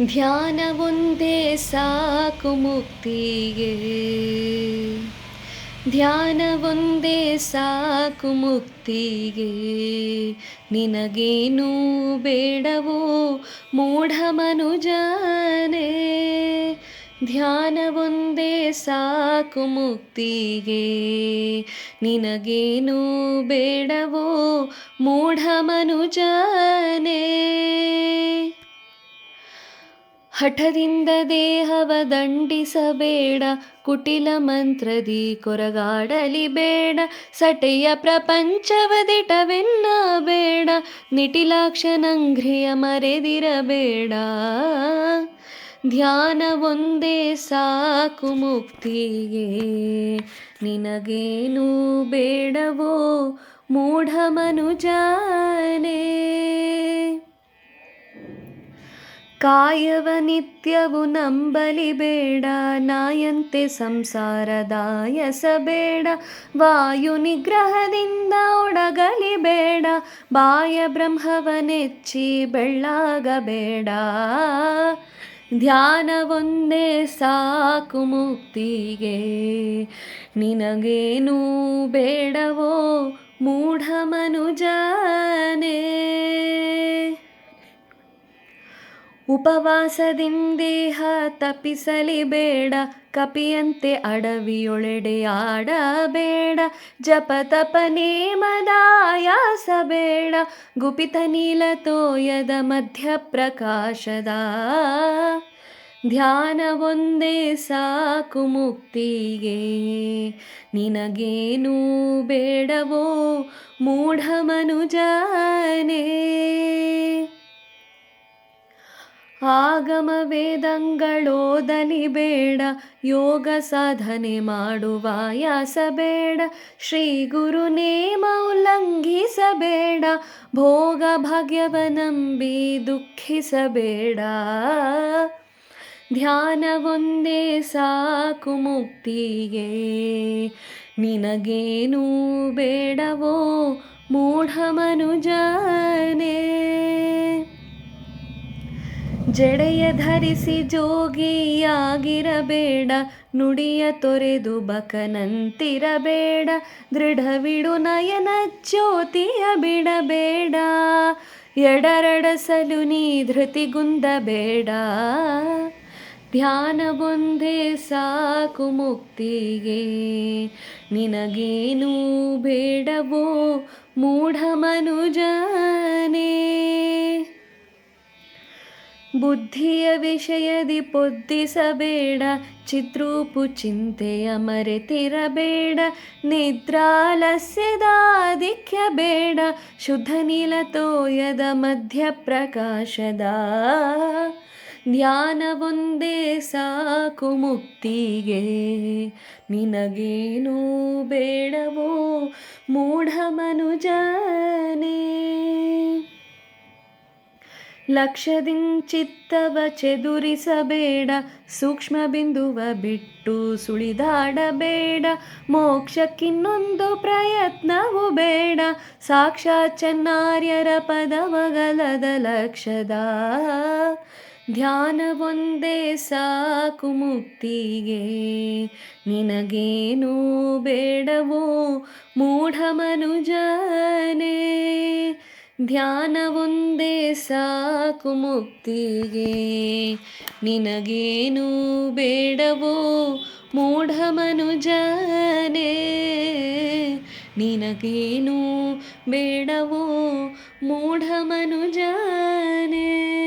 ಧ್ಯಾನವೊಂದೇ ಸಾಕು ಮುಕ್ತಿಗೆ, ಧ್ಯಾನವೊಂದೇ ಸಾಕು ಮುಕ್ತಿಗೆ. ನಿನಗೇನೂ ಬೇಡವೋ ಮೂಢ ಮನುಜನೇ, ಧ್ಯಾನವೊಂದೇ ಸಾಕು ಮುಕ್ತಿಗೆ. ನಿನಗೇನೂ ಬೇಡವೋ ಮೂಢ ಮನುಜನೇ. ಹಠದಿಂದ ದೇಹವ ದಂಡಿಸಬೇಡ, ಕುಟಿಲ ಮಂತ್ರದಿ ಕೊರಗಾಡಲಿ ಬೇಡ. ಸಟೆಯ ಪ್ರಪಂಚವದಿಟವೆನ್ನಬೇಡ, ನಿಟಿಲಾಕ್ಷನಂಘ್ರಿಯ ಮರೆದಿರಬೇಡ. ಧ್ಯಾನವೊಂದೇ ಸಾಕು ಮುಕ್ತಿಗೆ, ನಿನಗೇನೂ ಬೇಡವೋ ಮೂಢ ಮನುಜನೇ. ಕಾಯವ ನಿತ್ಯವು ನಂಬಲಿ ಬೇಡ, ನಾಯಂತೆ ಸಂಸಾರದಾಯಸಬೇಡ. ವಾಯು ನಿಗ್ರಹದಿಂದ ಒಡಗಲಿ ಬೇಡ, ಬಾಯ ಬ್ರಹ್ಮವನೆಚ್ಚಿ ಬೆಳ್ಳಾಗಬೇಡ. ಧ್ಯಾನವೊಂದೇ ಸಾಕು ಮುಕ್ತಿಗೆ, ನಿನಗೇನೂ ಬೇಡವೋ ಮೂಢ ಮನುಜನೇ. ಉಪವಾಸದಿಂದೇಹ ತಪ್ಪಿಸಲಿ ಬೇಡ, ಕಪಿಯಂತೆ ಅಡವಿಯೊಳೆಡೆಯಾಡಬೇಡ. ಜಪ ತಪ ನೇಮದಾಯಾಸ ಬೇಡ, ಗುಪಿತ ನೀಲ ತೋಯದ ಮಧ್ಯಪ್ರಕಾಶದ. ಧ್ಯಾನವೊಂದೇ ಸಾಕು ಮುಕ್ತಿಗೆ, ನಿನಗೇನೂ ಬೇಡವೋ ಮೂಢ ಮನುಜನೇ. ಆಗಮ ವೇದಂಗಳೋದಲಿ ಬೇಡ, ಯೋಗ ಸಾಧನೆ ಮಾಡುವಾಯಾಸ ಬೇಡ. ಶ್ರೀ ಗುರು ನೇಮ ಉಲ್ಲಂಘಿಸಬೇಡ, ಭೋಗ ಭಾಗ್ಯವನಂಬಿ ದುಃಖಿಸಬೇಡ. ಧ್ಯಾನವೊಂದೇ ಸಾಕು ಮುಕ್ತಿಗೆ, ನಿನಗೇನೂ ಬೇಡವೋ ಮೂಢ ಮನುಜನೇ. ಜಡೆಯ ಧರಿಸಿ ಜೋಗಿಯಾಗಿರಬೇಡ, ನುಡಿಯ ತೊರೆದು ಬಕನಂತಿರಬೇಡ. ದೃಢವಿಡು ನಯನ ಜ್ಯೋತಿಯ ಬಿಡಬೇಡ, ಎಡರಡಸಲು ನೀ ಧೃತಿಗುಂದಬೇಡ. ಧ್ಯಾನವೊಂದೇ ಸಾಕು ಮುಕ್ತಿಗೆ, ನಿನಗೇನೂ ಬೇಡವೋ ಮೂಢ ಮನುಜನೇ. ಬುದ್ಧಿಯ ವಿಷಯದಿ ಪೊದ್ದಿಸಬೇಡ, ಚಿದ್ರೂಪು ಚಿಂತೆಯ ಮರೆತಿರಬೇಡ. ನಿದ್ರಾಲಸ್ಯದಾಧಿಕ್ಯ ಬೇಡ, ಶುದ್ಧ ನೀಲ ತೋಯದ ಮಧ್ಯಪ್ರಕಾಶದ. ಧ್ಯಾನವೊಂದೇ ಸಾಕು ಮುಕ್ತಿಗೆ, ನಿನಗೇನೂ ಬೇಡವೋ ಮೂಢ ಮನುಜನೇ. ಲಕ್ಷ್ಯದಿಂಚಿತ್ತವ ಚೆದುರಿಸಬೇಡ, ಸೂಕ್ಷ್ಮ ಬಿಂದುವ ಬಿಟ್ಟು ಸುಳಿದಾಡಬೇಡ. ಮೋಕ್ಷಕ್ಕಿನ್ನೊಂದು ಪ್ರಯತ್ನವು ಬೇಡ, ಸಾಕ್ಷಾತ್ ಚನ್ನಾರ್ಯರ ಪದವಗಲದ ಲಕ್ಷದ. ಧ್ಯಾನವೊಂದೇ ಸಾಕು ಮುಕ್ತಿಗೆ, ನಿನಗೇನೂ ಬೇಡವೋ ಮೂಢ ಮನುಜನೇ. ಧ್ಯಾನವೊಂದೇ ಸಾಕು ಮುಕ್ತಿಗೆ, ನಿನಗೇನೂ ಬೇಡವೋ ಮೂಢ ಮನುಜನೇ. ನಿನಗೇನೂ ಬೇಡವೋ ಮೂಢ ಮನುಜನೇ.